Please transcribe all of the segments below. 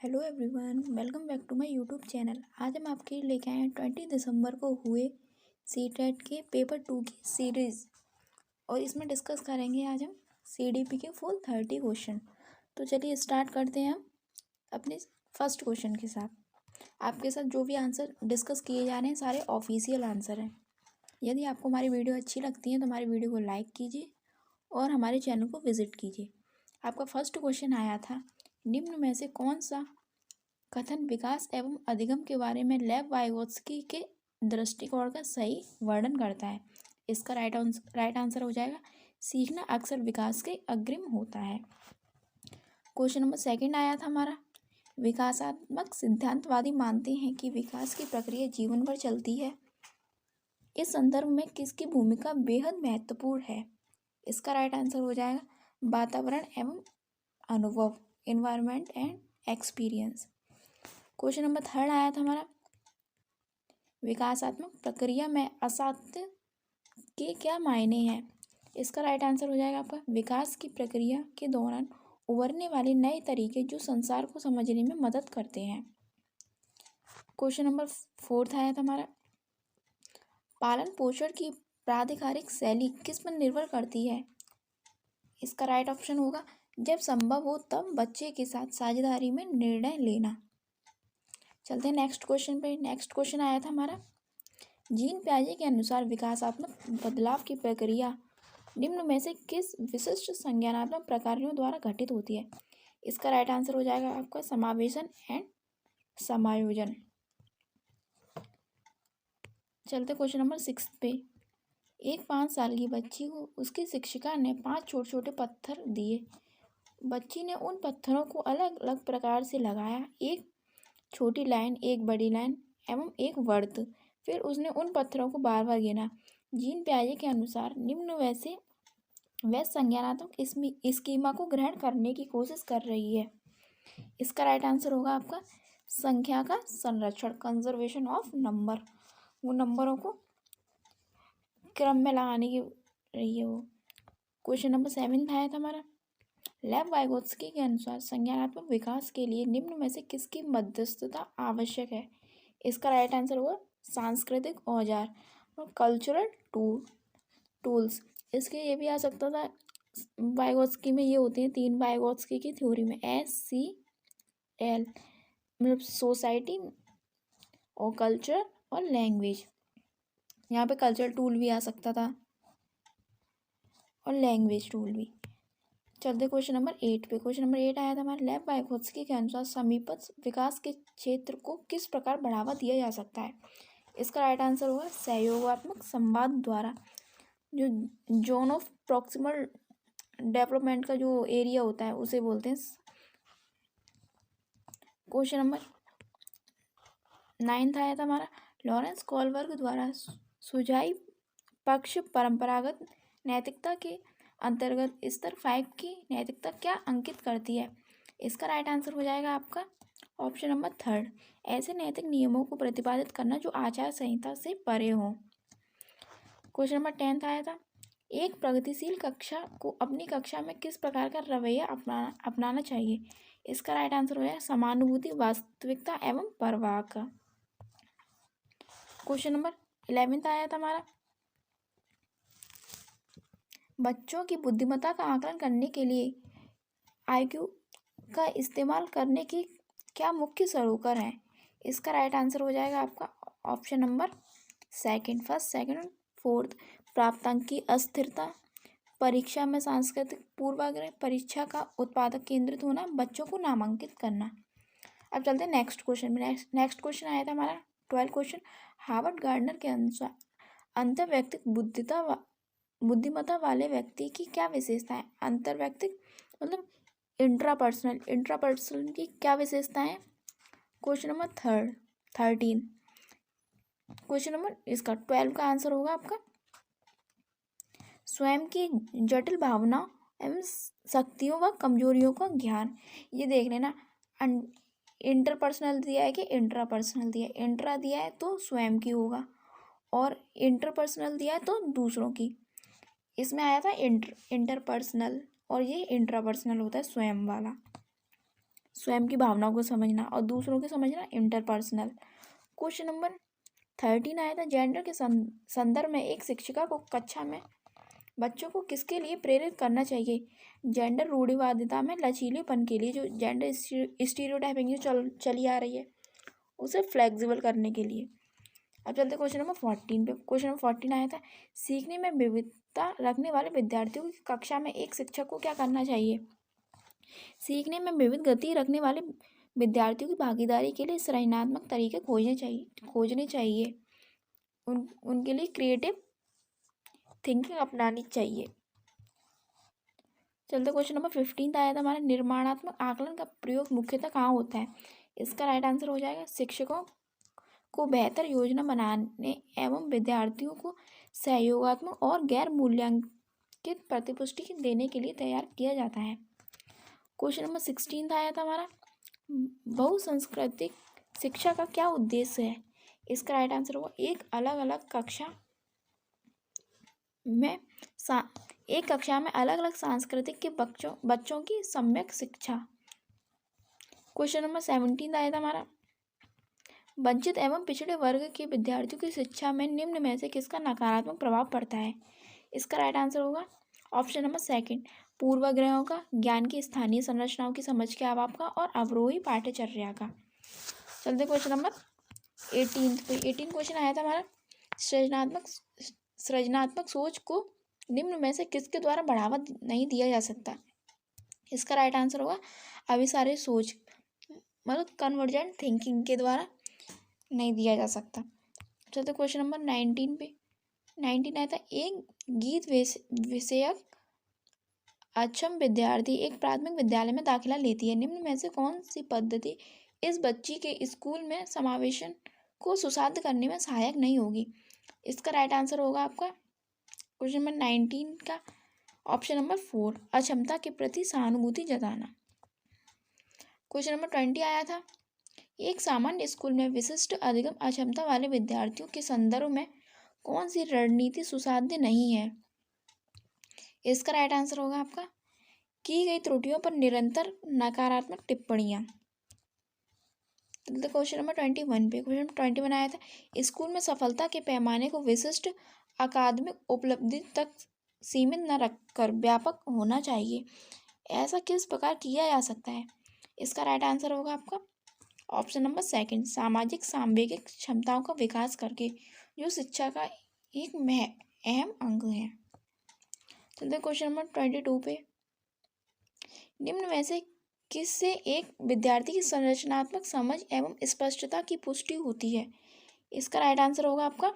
Hello everyone, welcome back to my YouTube channel. आज हम आपके लिए लेके आए हैं 20 दिसंबर को हुए सीटेट के पेपर 2 की सीरीज़ और इसमें डिस्कस करेंगे आज हम सीडीपी के फुल 30 क्वेश्चन। तो चलिए स्टार्ट करते हैं हम अपने फर्स्ट क्वेश्चन के साथ। आपके साथ जो भी आंसर डिस्कस किए जा रहे हैं सारे ऑफिशियल आंसर हैं। यदि आपको हमारी वीडियो अच्छी लगती है तो हमारी वीडियो को लाइक कीजिए और हमारे चैनल को विजिट कीजिए। आपका फर्स्ट क्वेश्चन आया था, निम्न में से कौन सा कथन विकास एवं अधिगम के बारे में लेव वाइगोत्स्की के दृष्टिकोण का सही वर्णन करता है। इसका राइट आंसर हो जाएगा, सीखना अक्सर विकास के अग्रिम होता है। क्वेश्चन नंबर सेकंड आया था हमारा, विकासात्मक सिद्धांतवादी मानते हैं कि विकास की प्रक्रिया जीवन भर चलती है। इस संदर्भ में किसकी भूमिका बेहद महत्वपूर्ण है। इसका राइट आंसर हो जाएगा, वातावरण एवं अनुभव, environment and experience. Question number third आया था हमारा, विकासात्मक प्रक्रिया में असत्य के क्या मायने हैं। इसका राइट आंसर हो जाएगा आपका, विकास की प्रक्रिया के दौरान उभरने वाले नए तरीके जो संसार को समझने में मदद करते हैं। क्वेश्चन नंबर फोर्थ आया था हमारा, पालन पोषण की प्राधिकारिक शैली किस पर निर्भर करती है। इसका राइट ऑप्शन होगा, जब संभव हो तब बच्चे के साथ साझेदारी में निर्णय लेना। चलते हैं नेक्स्ट क्वेश्चन पे। नेक्स्ट क्वेश्चन आया था हमारा, जीन पियाजे के अनुसार विकासात्मक बदलाव की प्रक्रिया निम्न में से किस विशिष्ट संज्ञानात्मक प्रकारों द्वारा घटित होती है। इसका राइट आंसर हो जाएगा आपका, समावेशन एंड समायोजन। चलते क्वेश्चन नंबर 6 पे। एक 5 साल की बच्ची को उसकी शिक्षिका ने 5 छोटे छोटे पत्थर दिए। बच्ची ने उन पत्थरों को अलग अलग प्रकार से लगाया, एक छोटी लाइन, एक बड़ी लाइन एवं एक वर्त। फिर उसने उन पत्थरों को बार बार गिना। जीन पियाजे के अनुसार निम्न वैसे वह संज्ञानात्मक स्कीमा को ग्रहण करने की कोशिश कर रही है। इसका राइट आंसर होगा आपका, संख्या का संरक्षण, कंजर्वेशन ऑफ नंबर। वो नंबरों को क्रम में लगाने की रही है वो। क्वेश्चन नंबर 7 आया था हमारा, लेव वाइगोत्स्की के अनुसार संज्ञानात्मक विकास के लिए निम्न में से किसकी मध्यस्थता आवश्यक है। इसका राइट आंसर होगा, सांस्कृतिक औजार और कल्चरल टूल्स। इसके ये भी आ सकता था, वाइगोत्स्की में ये होती हैं 3 वाइगोत्स्की की थ्योरी में, SCL, मतलब सोसाइटी और कल्चर और लैंग्वेज। यहाँ पे कल्चरल टूल भी आ सकता था और लैंग्वेज टूल भी। चलते क्वेश्चन नंबर 8 पे। क्वेश्चन नंबर 8 आया था हमारे, लेव वाइगोत्स्की के अनुसार समीपस्थ विकास के क्षेत्र को किस प्रकार बढ़ावा दिया जा सकता है। इसका राइट आंसर होगा, सहयोगात्मक संवाद द्वारा। जो जोन ऑफ प्रॉक्सिमल डेवलपमेंट का जो एरिया होता है उसे बोलते हैं। क्वेश्चन नंबर 9 आया था हमारा, लॉरेंस कोलबर्ग द्वारा सुझाई पक्ष परंपरागत नैतिकता के अंतर्गत स्तर 5 की नैतिकता क्या अंकित करती है। इसका राइट आंसर हो जाएगा आपका, ऑप्शन नंबर 3, ऐसे नैतिक नियमों को प्रतिपादित करना जो आचार संहिता से परे हो। क्वेश्चन नंबर 10 आया था, एक प्रगतिशील कक्षा को अपनी कक्षा में किस प्रकार का रवैया अपनाना चाहिए। इसका राइट आंसर हो जाएगा, समानुभूति, वास्तविकता एवं परवाह का। क्वेश्चन नंबर 11 आया था हमारा, बच्चों की बुद्धिमत्ता का आकलन करने के लिए IQ का इस्तेमाल करने की क्या मुख्य सरोकार हैं। इसका राइट आंसर हो जाएगा आपका, ऑप्शन नंबर 2, फर्स्ट, सेकंड और फोर्थ। प्राप्तांक की अस्थिरता, परीक्षा में सांस्कृतिक पूर्वाग्रह, परीक्षा का उत्पादक केंद्रित होना, बच्चों को नामांकित करना। अब चलते हैं नेक्स्ट क्वेश्चन में। नेक्स्ट क्वेश्चन आया था हमारा 12 क्वेश्चन, हार्वर्ड गार्डनर के अनुसार अंतर्वैयक्तिक बुद्धिमत्ता वाले व्यक्ति की क्या विशेषता है। अंतर्वैयक्तिक मतलब इंट्रापर्सनल की क्या विशेषताएं। Question number 13। क्वेश्चन नंबर इसका 12 का आंसर होगा आपका, स्वयं की जटिल भावना एवं शक्तियों व कमजोरियों का ज्ञान। ये देख लेना, इंटरपर्सनल दिया है कि इंट्रापर्सनल दिया है। इंट्रा दिया है तो स्वयं की होगा और इंटरपर्सनल दिया है तो दूसरों की। इसमें आया था इंटरपर्सनल और ये इंट्रापर्सनल होता है, स्वयं वाला। स्वयं की भावनाओं को समझना और दूसरों को समझना, इंटरपर्सनल। क्वेश्चन नंबर 13 आया था, जेंडर के संदर्भ में एक शिक्षिका को कक्षा में बच्चों को किसके लिए प्रेरित करना चाहिए? जेंडर रूढ़िवादिता में लचीलेपन के लिए, जो जेंडर स्टीरियोटाइपिंग जो चली आ रही है उसे फ्लेक्सिबल करने के लिए। अब चलते क्वेश्चन नंबर 14 पे। क्वेश्चन नंबर 14 आया था, सीखने में विविधता रखने वाले विद्यार्थियों की कक्षा में एक शिक्षक को क्या करना चाहिए? सीखने में विविध गति रखने वाले विद्यार्थियों की भागीदारी के लिए सृजनात्मक तरीके खोजने चाहिए। उनके लिए क्रिएटिव थिंकिंग अपनानी चाहिए। चलते क्वेश्चन नंबर 15 आया था हमारा, निर्माणात्मक आकलन का प्रयोग मुख्यतः कहाँ होता है? इसका राइट आंसर हो जाएगा, शिक्षकों को बेहतर योजना बनाने एवं विद्यार्थियों को सहयोगात्मक और गैर मूल्यांकित प्रतिपुष्टि देने के लिए तैयार किया जाता है। क्वेश्चन नंबर 16 आया था हमारा, बहुसांस्कृतिक शिक्षा का क्या उद्देश्य है? इसका राइट आंसर होगा, एक कक्षा में अलग अलग सांस्कृतिक के बच्चों की सम्यक शिक्षा। क्वेश्चन नंबर 17 आया था हमारा, वंचित एवं पिछड़े वर्ग के विद्यार्थियों की शिक्षा में निम्न में से किसका नकारात्मक प्रभाव पड़ता है? इसका राइट आंसर होगा ऑप्शन नंबर सेकंड, पूर्वाग्रहों का, ज्ञान की स्थानीय संरचनाओं की समझ के अभाव का और अवरोही पाठ्यचर्या का। चलते क्वेश्चन नंबर 18 क्वेश्चन आया था हमारा, सृजनात्मक सोच को निम्न में से किसके द्वारा बढ़ावा नहीं दिया जा सकता? इसका राइट आंसर होगा अभिसारी सोच, मतलब कन्वर्जेंट थिंकिंग के द्वारा नहीं दिया जा सकता। चलते क्वेश्चन नंबर 19 पे। 19 आया था, एक गीत विषयक अक्षम विद्यार्थी एक प्राथमिक विद्यालय में दाखिला लेती है, निम्न में से कौन सी पद्धति इस बच्ची के स्कूल में समावेशन को सुसाध्य करने में सहायक नहीं होगी? इसका राइट आंसर होगा आपका क्वेश्चन नंबर 19 का ऑप्शन नंबर 4, अक्षमता के प्रति सहानुभूति जताना। क्वेश्चन नंबर 20 आया था, एक सामान्य स्कूल में विशिष्ट अधिगम अक्षमता वाले विद्यार्थियों के संदर्भ में कौन सी रणनीति सुसाध्य नहीं है? इसका राइट आंसर होगा आपका, की गई त्रुटियों पर निरंतर नकारात्मक टिप्पणियां। क्वेश्चन नंबर 21 पे। क्वेश्चन नंबर 21 आया था, स्कूल में सफलता के पैमाने को विशिष्ट अकादमिक उपलब्धि तक सीमित न रखकर व्यापक होना चाहिए, ऐसा किस प्रकार किया जा सकता है? इसका राइट आंसर होगा आपका ऑप्शन नंबर सेकंड, सामाजिक सांवेगिक क्षमताओं का विकास करके, जो शिक्षा का एक अहम अंग है। चलते क्वेश्चन नंबर 22 पे, निम्न में से किससे एक विद्यार्थी की संरचनात्मक समझ एवं स्पष्टता की पुष्टि होती है? इसका राइट आंसर होगा आपका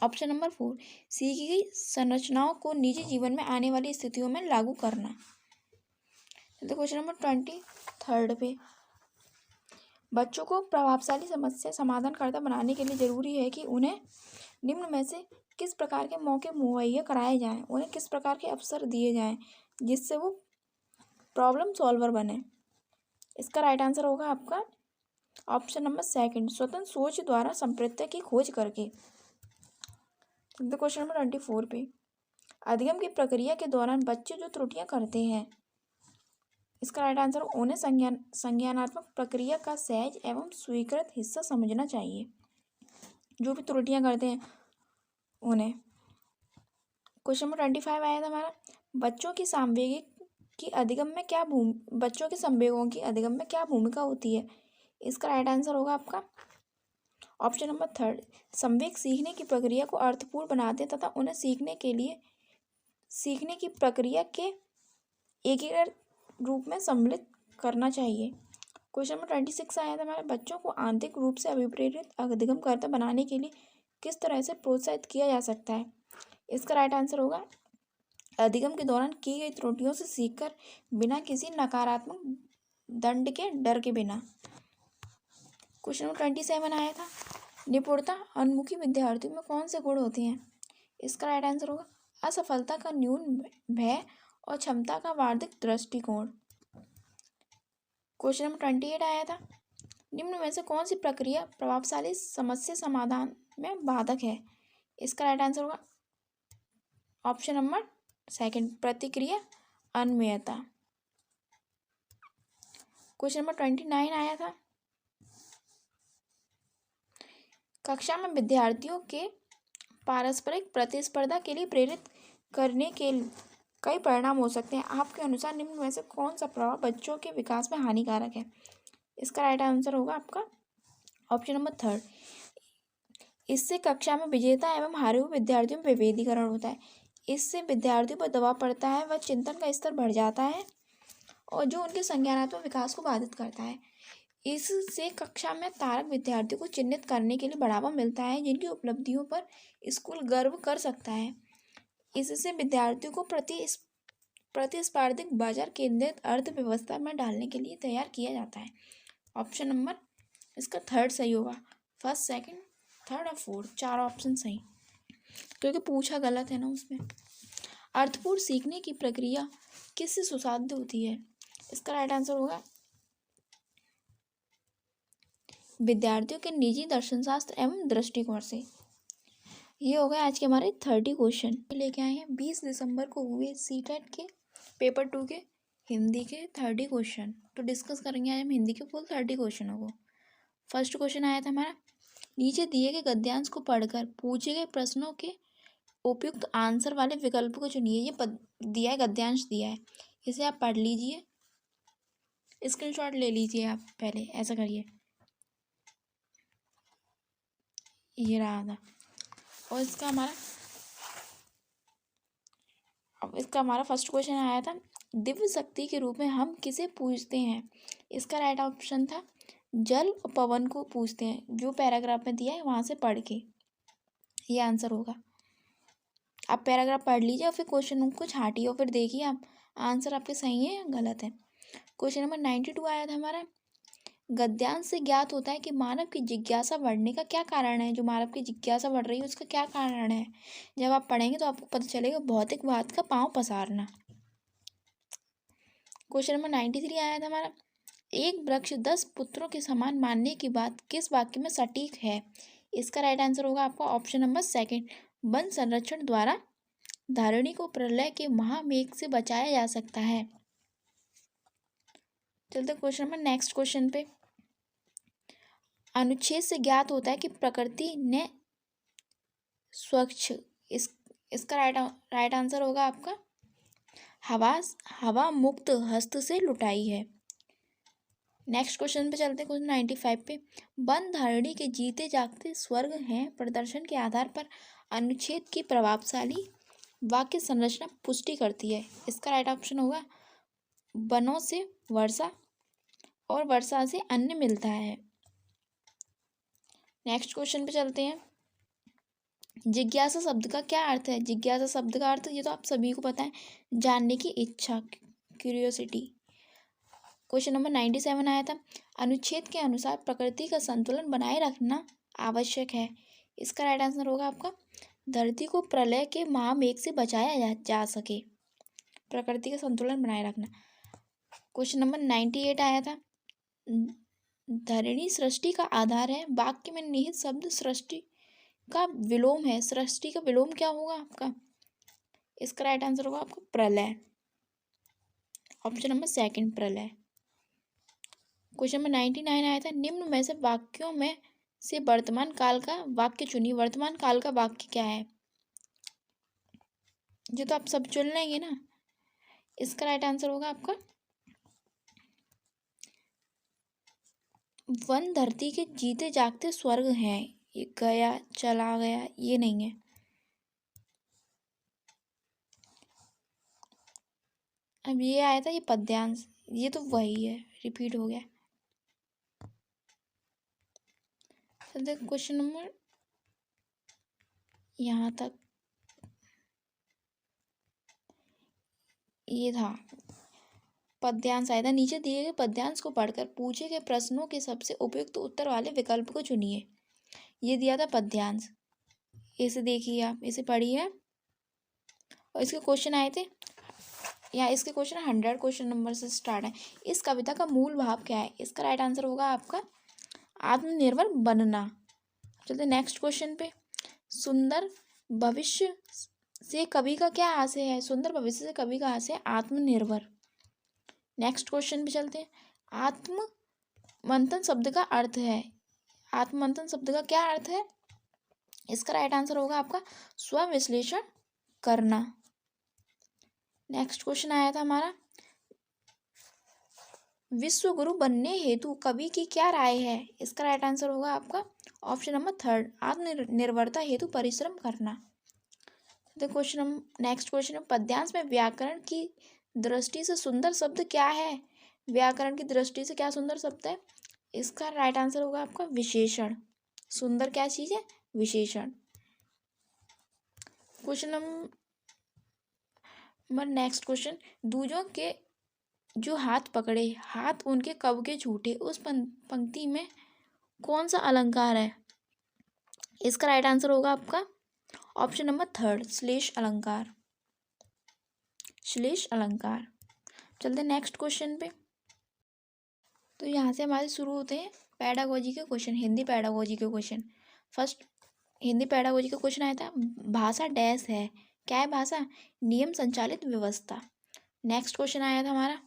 ऑप्शन नंबर 4, सीखी गई संरचनाओं को निजी जीवन में आने वाली स्थितियों में लागू करना। चलते क्वेश्चन नंबर 23 पे, बच्चों को प्रभावशाली समस्या समाधानकर्ता बनाने के लिए जरूरी है कि उन्हें निम्न में से किस प्रकार के मौके मुहैया कराए जाएं, उन्हें किस प्रकार के अवसर दिए जाएं जिससे वो प्रॉब्लम सॉल्वर बने? इसका राइट आंसर होगा आपका ऑप्शन नंबर सेकंड, स्वतंत्र सोच द्वारा संप्रत्य की खोज करके। क्वेश्चन नंबर 24 पे, अधिगम की प्रक्रिया के दौरान बच्चे जो त्रुटियां करते हैं, इसका राइट आंसर उन्हें संज्ञानात्मक प्रक्रिया का सहज एवं स्वीकृत हिस्सा समझना चाहिए। जो भी त्रुटियां करते हैं उन्हें। क्वेश्चन नंबर 25 आया था हमारा, बच्चों के संवेगों की अधिगम में क्या भूमिका होती है? इसका राइट आंसर होगा आपका ऑप्शन नंबर 3, संवेग सीखने की प्रक्रिया को अर्थपूर्ण बनाते तथा उन्हें सीखने की प्रक्रिया के एकीकृत रूप में सम्मिलित करना चाहिए। क्वेश्चन नंबर 26 आया था हमारे, बच्चों को आंतरिक रूप से अभिप्रेरित अधिगमकर्ता बनाने के लिए किस तरह से प्रोत्साहित किया जा सकता है? इसका राइट आंसर होगा अधिगम के दौरान की गई त्रुटियों से सीखकर बिना किसी नकारात्मक दंड के, डर के बिना। क्वेश्चन नंबर 27 आया था, निपुणता उन्मुखी विद्यार्थियों में कौन से गुण होते हैं? इसका राइट आंसर होगा असफलता का न्यून भय और क्षमता का वार्षिक दृष्टिकोण। क्वेश्चन नंबर 28 आया था, निम्न में से कौन सी प्रक्रिया प्रभावशाली समस्या समाधान में बाधक है? इसका राइट आंसर होगा ऑप्शन नंबर सेकंड, प्रतिक्रिया अन्वयता। क्वेश्चन नंबर 29 आया था, कक्षा में विद्यार्थियों के पारस्परिक प्रतिस्पर्धा के लिए प्रेरित करने के कई परिणाम हो सकते हैं। आपके अनुसार निम्न में से कौन सा प्रभाव बच्चों के विकास में हानिकारक है? इसका राइट आंसर होगा आपका ऑप्शन नंबर 3। इससे कक्षा में विजेता एवं हारे हुए विद्यार्थियों में विभेदीकरण होता है। इससे विद्यार्थियों पर दबाव पड़ता है व चिंतन का स्तर बढ़ जाता है और जो उनके संज्ञानात्मक विकास को बाधित करता है। इससे कक्षा में तारक विद्यार्थियों को चिन्हित करने के लिए बढ़ावा मिलता है, जिनकी उपलब्धियों पर स्कूल गर्व कर सकता है। इससे विद्यार्थियों को प्रतिस्पर्धिक बाजार केंद्रित अर्थव्यवस्था में डालने के लिए तैयार किया जाता है। ऑप्शन नंबर इसका 3 सही होगा। फर्स्ट, सेकंड, थर्ड और फोर्थ 4 ऑप्शन सही, क्योंकि पूछा गलत है ना उसमें। अर्थपूर्ण सीखने की प्रक्रिया किससे सुसाध्य होती है? इसका राइट आंसर होगा विद्यार्थियों के निजी दर्शनशास्त्र एवं दृष्टिकोण से। ये हो गए आज के हमारे 30 क्वेश्चन लेके आए हैं। 20 दिसंबर को हुए सीटेट के पेपर 2 के हिंदी के 30 क्वेश्चन। तो डिस्कस करेंगे आज हम हिंदी के फुल 30 क्वेश्चनों को। फर्स्ट क्वेश्चन आया था हमारा, नीचे दिए गए गद्यांश को पढ़कर पूछे गए प्रश्नों के उपयुक्त आंसर वाले विकल्प को चुनिए। ये दिया है, गद्यांश दिया है, इसे आप पढ़ लीजिए, स्क्रीनशॉट ले लीजिए। आप पहले ऐसा करिए, ये रहा था। और इसका हमारा फर्स्ट क्वेश्चन आया था, दिव्य शक्ति के रूप में हम किसे पूजते हैं? इसका राइट ऑप्शन था जल और पवन को पूजते हैं। जो पैराग्राफ में दिया है वहाँ से पढ़ के ये आंसर होगा। आप पैराग्राफ पढ़ लीजिए और फिर क्वेश्चन को छाटिए और फिर देखिए आप आंसर आपके सही है या गलत है। क्वेश्चन नंबर 92 आया था हमारा, गद्यांश से ज्ञात होता है कि मानव की जिज्ञासा बढ़ने का क्या कारण है। जो मानव की जिज्ञासा बढ़ रही है उसका क्या कारण है? जब आप पढ़ेंगे तो आपको पता चलेगा, भौतिकवाद का पांव पसारना। क्वेश्चन नंबर 93 आया था हमारा, एक वृक्ष 10 पुत्रों के समान मानने की बात किस वाक्य में सटीक है? इसका राइट आंसर होगा आपका ऑप्शन नंबर 2, वन संरक्षण द्वारा धरणी को प्रलय के महामेघ से बचाया जा सकता है। चलते क्वेश्चन नंबर नेक्स्ट क्वेश्चन पे। अनुच्छेद से ज्ञात होता है कि प्रकृति ने स्वच्छ, इसका राइट आंसर होगा आपका हवा मुक्त हस्त से लुटाई है। नेक्स्ट क्वेश्चन पे चलते हैं, क्वेश्चन 95 पे। वन धरणी के जीते जागते स्वर्ग हैं प्रदर्शन के आधार पर अनुच्छेद की प्रभावशाली वाक्य संरचना पुष्टि करती है। इसका राइट ऑप्शन होगा वनों से वर्षा और वर्षा से अन्न मिलता है। नेक्स्ट क्वेश्चन पे चलते हैं, जिज्ञासा शब्द का क्या अर्थ है? जिज्ञासा शब्द का अर्थ ये तो आप सभी को पता है, जानने की इच्छा, क्यूरियोसिटी। क्वेश्चन नंबर 97 आया था, अनुच्छेद के अनुसार प्रकृति का संतुलन बनाए रखना आवश्यक है। इसका राइट आंसर होगा आपका धरती को प्रलय के महामेघ से बचाया जा सके, प्रकृति का संतुलन बनाए रखना। क्वेश्चन नंबर 98 आया था, धरणी सृष्टि का आधार है, वाक्य में निहित शब्द सृष्टि का विलोम है। सृष्टि का विलोम क्या होगा आपका? इसका राइट आंसर होगा आपका प्रलय, ऑप्शन नंबर 2 प्रलय। क्वेश्चन नंबर 99 आया था, निम्न में से वाक्यों में से वर्तमान काल का वाक्य चुनिए। वर्तमान काल का वाक्य क्या है? जो तो आप सब चुन लेंगे ना। इसका राइट आंसर होगा आपका वन धरती के जीते जागते स्वर्ग हैं। ये गया चला गया ये नहीं है। अब ये आया था ये पद्यांश, ये तो वही है, रिपीट हो गया। क्वेश्चन नंबर यहाँ तक ये था, पद्यांश आया था। नीचे दिए गए पद्यांश को पढ़कर पूछे गए प्रश्नों के सबसे उपयुक्त उत्तर वाले विकल्प को चुनिए। ये दिया था पद्यांश, इसे देखिए आप, इसे पढ़िए और इसके क्वेश्चन आए थे यहाँ। इसके क्वेश्चन 100 क्वेश्चन नंबर से स्टार्ट है। इस कविता का मूल भाव क्या है? इसका राइट आंसर होगा आपका आत्मनिर्भर बनना। चलते नेक्स्ट क्वेश्चन पे, सुंदर भविष्य से कवि का क्या आशय है? सुंदर भविष्य से कवि का आशय है आत्मनिर्भर। नेक्स्ट क्वेश्चन पे चलते हैं, आत्म मंथन शब्द का अर्थ है, आत्ममंथन शब्द का क्या अर्थ है? इसका राइट आंसर होगा आपका स्व विश्लेषण करना। नेक्स्ट क्वेश्चन आया था हमारा, विश्व गुरु बनने हेतु कवि की क्या राय है? इसका राइट आंसर होगा आपका ऑप्शन नंबर 3, आत्मनिर्भरता हेतु परिश्रम करना। क्वेश्चन नेक्स्ट क्वेश्चन है, पद्यांश में व्याकरण की दृष्टि से सुंदर शब्द क्या है? व्याकरण की दृष्टि से क्या सुंदर शब्द है? इसका राइट आंसर होगा आपका विशेषण। सुंदर क्या चीज है? विशेषण। क्वेश्चन नंबर नेक्स्ट क्वेश्चन, दूजों के जो हाथ पकड़े, हाथ उनके कब के झूठे, उस पंक्ति में कौन सा अलंकार है? इसका राइट आंसर होगा आपका ऑप्शन नंबर 3, श्लेष अलंकार। श्लेष अलंकार। चलते नेक्स्ट क्वेश्चन पे। तो यहाँ से हमारे शुरू होते हैं पैडागोजी के क्वेश्चन, हिंदी पैडागोजी के क्वेश्चन। फर्स्ट हिंदी पैडागोजी का क्वेश्चन आया था, भाषा डैश है? क्या है भाषा? नियम संचालित व्यवस्था। नेक्स्ट क्वेश्चन आया था हमारा,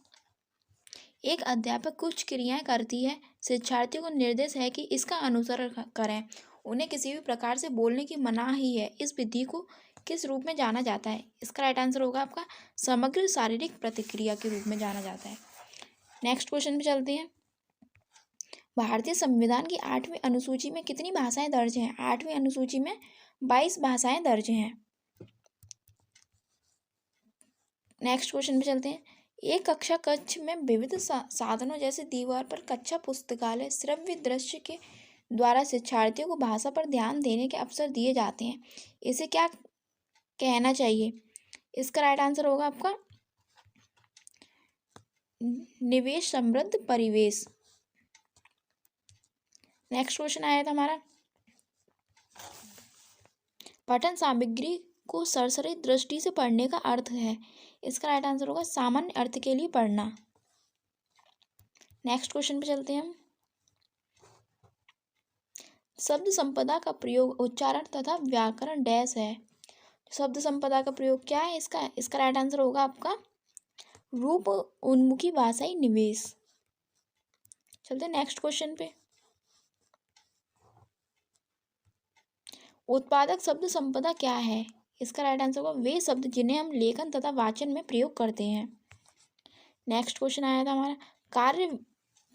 एक अध्यापक कुछ क्रियाएं करती है, शिक्षार्थियों को निर्देश है कि इसका अनुसरण करें, उन्हें किसी भी प्रकार से बोलने की मनाही है, इस विधि को किस रूप में जाना जाता है? इसका राइट आंसर होगा आपका समग्र शारीरिक प्रतिक्रिया के रूप में जाना जाता है। नेक्स्ट क्वेश्चन पे चलते हैं, भारतीय संविधान की 8वीं अनुसूची में कितनी भाषाएं दर्ज हैं? 8वीं अनुसूची में 22 भाषाएं दर्ज हैं। नेक्स्ट क्वेश्चन पे चलते हैं, एक कक्षा कक्ष में विविध साधनों जैसे दीवार पर कक्षा पुस्तकालय श्रव्य दृश्य के द्वारा शिक्षार्थियों को भाषा पर ध्यान देने के अवसर दिए जाते हैं, इसे क्या कहना चाहिए? इसका राइट आंसर होगा आपका निवेश समृद्ध परिवेश। नेक्स्ट क्वेश्चन आया था हमारा, पठन सामग्री को सरसरी दृष्टि से पढ़ने का अर्थ है? इसका राइट आंसर होगा सामान्य अर्थ के लिए पढ़ना। नेक्स्ट क्वेश्चन पे चलते हैं हम, शब्द संपदा का प्रयोग उच्चारण तथा व्याकरण डैश है? शब्द संपदा का प्रयोग क्या है इसका राइट आंसर होगा आपका रूप उन्मुखी भाषाई निवेश। चलते नेक्स्ट क्वेश्चन पे, उत्पादक शब्द संपदा क्या है? इसका राइट आंसर होगा वे शब्द जिन्हें हम लेखन तथा वाचन में प्रयोग करते हैं। नेक्स्ट क्वेश्चन आया था हमारा,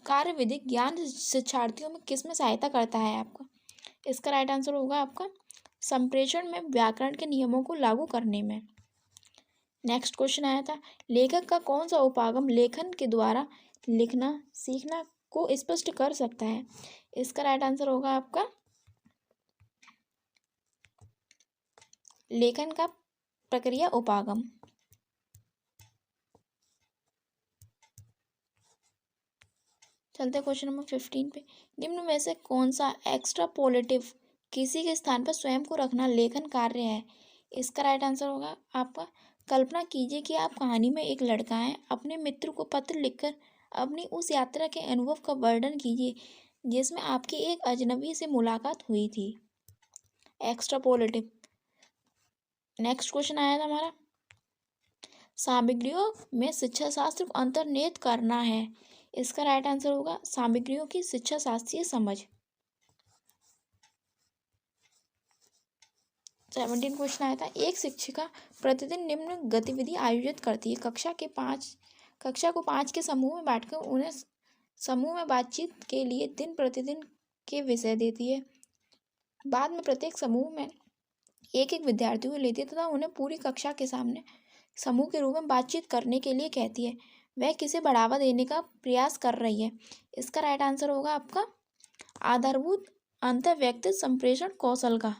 कार्य विधिक ज्ञान शिक्षार्थियों में किस में सहायता करता है आपका? इसका राइट आंसर होगा आपका संप्रेषण में व्याकरण के नियमों को लागू करने में। नेक्स्ट क्वेश्चन आया था, लेखक का कौन सा उपागम लेखन के द्वारा लिखना सीखना को स्पष्ट कर सकता है? इसका राइट आंसर होगा आपका लेखन का प्रक्रिया उपागम। चलते क्वेश्चन नंबर 15 पे, निम्न में से कौन सा एक्स्ट्रापोलेटिव किसी के स्थान पर स्वयं को रखना लेखन कार्य है? इसका राइट आंसर होगा आपका कल्पना कीजिए कि आप कहानी में एक लड़का है, अपने मित्र को पत्र लिखकर अपनी उस यात्रा के अनुभव का वर्णन कीजिए जिसमें आपकी एक अजनबी से मुलाकात हुई थी। एक्स्ट्रापोलेटिव। नेक्स्ट क्वेश्चन आया था हमारा, सामग्रियों में शिक्षा शास्त्र को अंतर्निहित करना है? इसका राइट आंसर होगा सामग्रियों की शिक्षा शास्त्रीय समझ। 17 क्वेश्चन आया था, एक शिक्षिका प्रतिदिन निम्न गतिविधि आयोजित करती है, कक्षा को 5 के समूह में बांटकर उन्हें समूह में बातचीत के लिए दिन प्रतिदिन के विषय देती है, बाद में प्रत्येक समूह में एक एक विद्यार्थी को लेती है तथा उन्हें पूरी कक्षा के सामने समूह के रूप में बातचीत करने के लिए कहती है, वह किसे बढ़ावा देने का प्रयास कर रही है? इसका राइट आंसर होगा आपका आधारभूत अंतर्व्यक्तिक संप्रेषण कौशल का।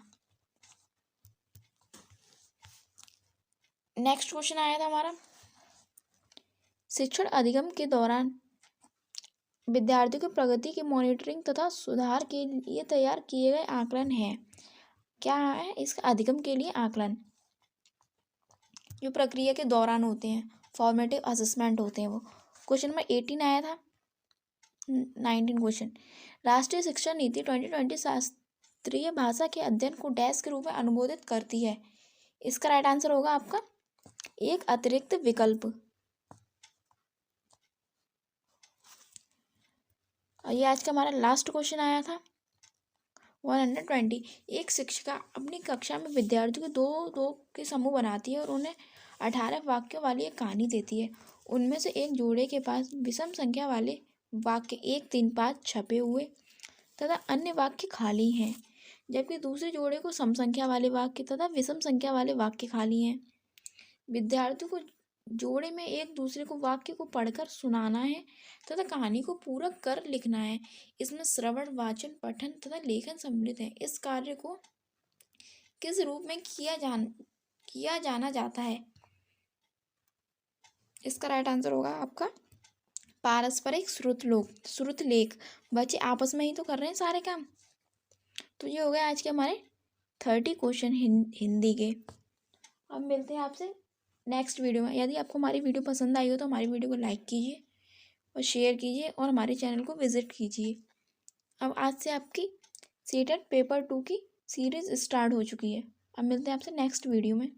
नेक्स्ट क्वेश्चन आया था हमारा, शिक्षण अधिगम के दौरान विद्यार्थियों की प्रगति की मॉनिटरिंग तथा सुधार के लिए तैयार किए गए आकलन है? क्या है इसका अधिगम के लिए आकलन? जो प्रक्रिया के दौरान होते हैं, फॉर्मेटिव असेसमेंट होते हैं वो। क्वेश्चन नंबर 18 आया था। 19 क्वेश्चन, राष्ट्रीय शिक्षा नीति 2020 शास्त्रीय भाषा के अध्ययन को डैश के रूप में अनुमोदित करती है? इसका राइट आंसर होगा आपका एक अतिरिक्त विकल्प। और ये आज का हमारा लास्ट क्वेश्चन आया था 120। एक शिक्षिका अपनी कक्षा में विद्यार्थियों के दो दो के समूह बनाती है और उन्हें 18 वाक्यों वाली एक कहानी देती है। उनमें से एक जोड़े के पास विषम संख्या वाले वाक्य 1, 3, 5 छपे हुए तथा अन्य वाक्य खाली हैं, जबकि दूसरे जोड़े को सम संख्या वाले वाक्य तथा विषम संख्या वाले वाक्य खाली हैं। विद्यार्थियों को जोड़े में एक दूसरे को वाक्य को पढ़कर सुनाना है तथा कहानी को पूरा कर लिखना है। इसमें श्रवण, वाचन, पठन तथा लेखन सम्मिलित है। इस कार्य को किस रूप में किया जाना जाता है? इसका राइट आंसर होगा आपका पारस्परिक श्रुतलेख। बच्चे आपस में ही तो कर रहे हैं सारे काम। तो ये हो गए आज के हमारे 30 क्वेश्चन हिंदी के। अब मिलते हैं आपसे नेक्स्ट वीडियो में। यदि आपको हमारी वीडियो पसंद आई हो तो हमारी वीडियो को लाइक कीजिए और शेयर कीजिए और हमारे चैनल को विजिट कीजिए। अब आज से आपकी सीटेट पेपर 2 की सीरीज़ स्टार्ट हो चुकी है। अब मिलते हैं आपसे नेक्स्ट वीडियो में।